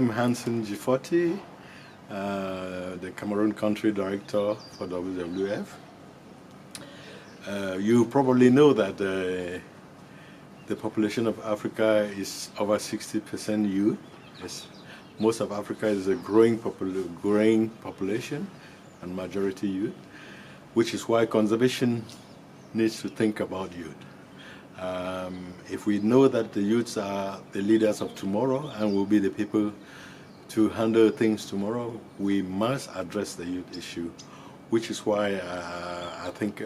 am Hansen Gifoti, the Cameroon Country Director for WWF. You probably know that the population of Africa is over 60% youth. Most of Africa is a growing population and majority youth, which is why conservation needs to think about youth. If we know that the youths are the leaders of tomorrow and will be the people to handle things tomorrow, we must address the youth issue, which is why I think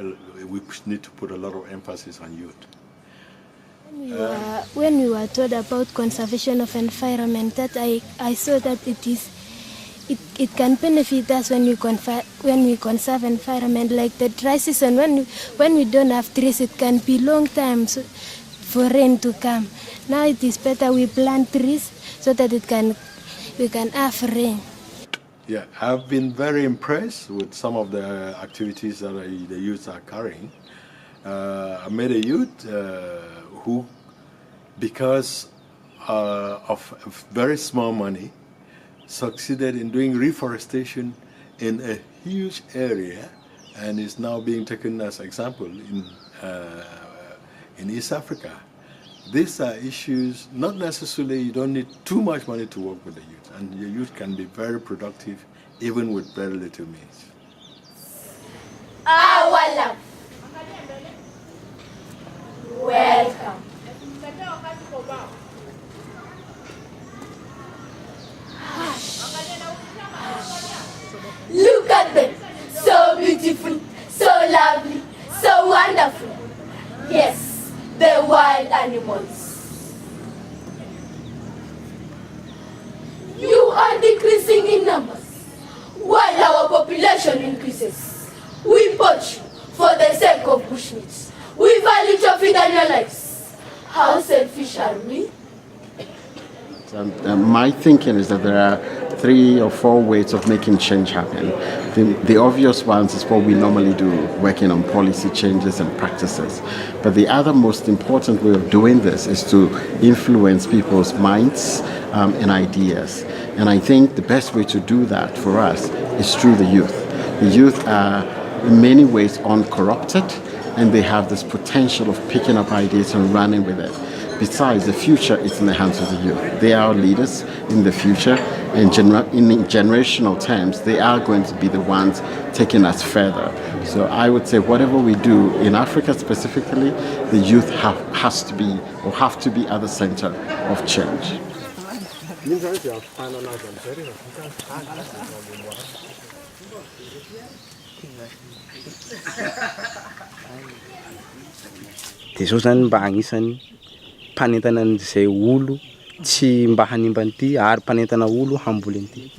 we need to put a lot of emphasis on youth. When we were told about conservation of environment, that I saw that it can benefit us when we conserve environment. Like the dry season, when we don't have trees, it can be long time for rain to come. Now it is better we plant trees so that we can have rain. Yeah, I've been very impressed with some of the activities that the youth are carrying. I met a youth who, because of very small money, succeeded in doing reforestation in a huge area and is now being taken as example in East Africa. These are issues, not necessarily you don't need too much money to work with the youth, and your youth can be very productive even with very little means. Our love. Welcome. Look at them, so beautiful, so lovely, so wonderful. Yes, the wild animals. You are decreasing in numbers, while our population increases. We poach for the sake of bushmeat. We value to feed on your lives. How selfish are we? My thinking is that there are 3 or 4 ways of making change happen. The obvious ones is what we normally do, working on policy changes and practices. But the other most important way of doing this is to influence people's minds and ideas. And I think the best way to do that for us is through the youth. The youth are in many ways uncorrupted, and they have this potential of picking up ideas and running with it. Besides, the future is in the hands of the youth. They are our leaders in the future, and in generational terms, they are going to be the ones taking us further. So I would say whatever we do in Africa specifically, the youth have to be at the center of change. Izao zany mba agnisan'ny mpanentana an'izay olo tsy mba hanimba an'ity ary mpanentana olo hamboly an'ity.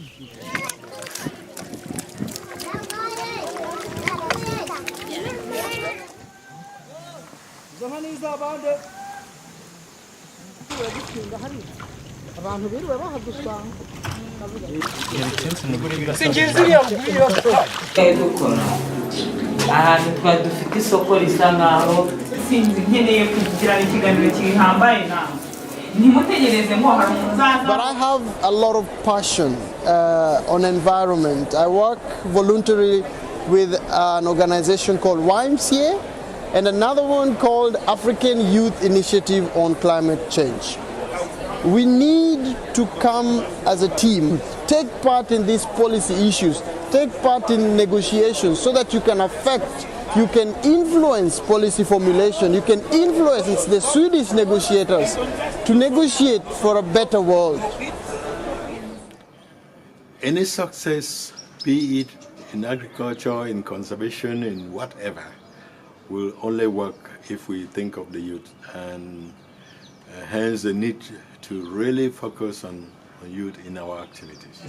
ahantu twari dufite isoko risa nkaho sinzi nkeneye kugira ikiganiro kihambaye nawe ntimutegereze ngo hari umuzaza. But I have a lot of passion on environment. I work voluntarily with an organization called YMCA and another one called African Youth Initiative on Climate Change. We need to come as a team, take part in these policy issues, take part in negotiations so that you can influence policy formulation, you can influence the Swedish negotiators to negotiate for a better world. Any success, be it in agriculture, in conservation, in whatever, will only work if we think of the youth, and hence the need to really focus on youth in our activities.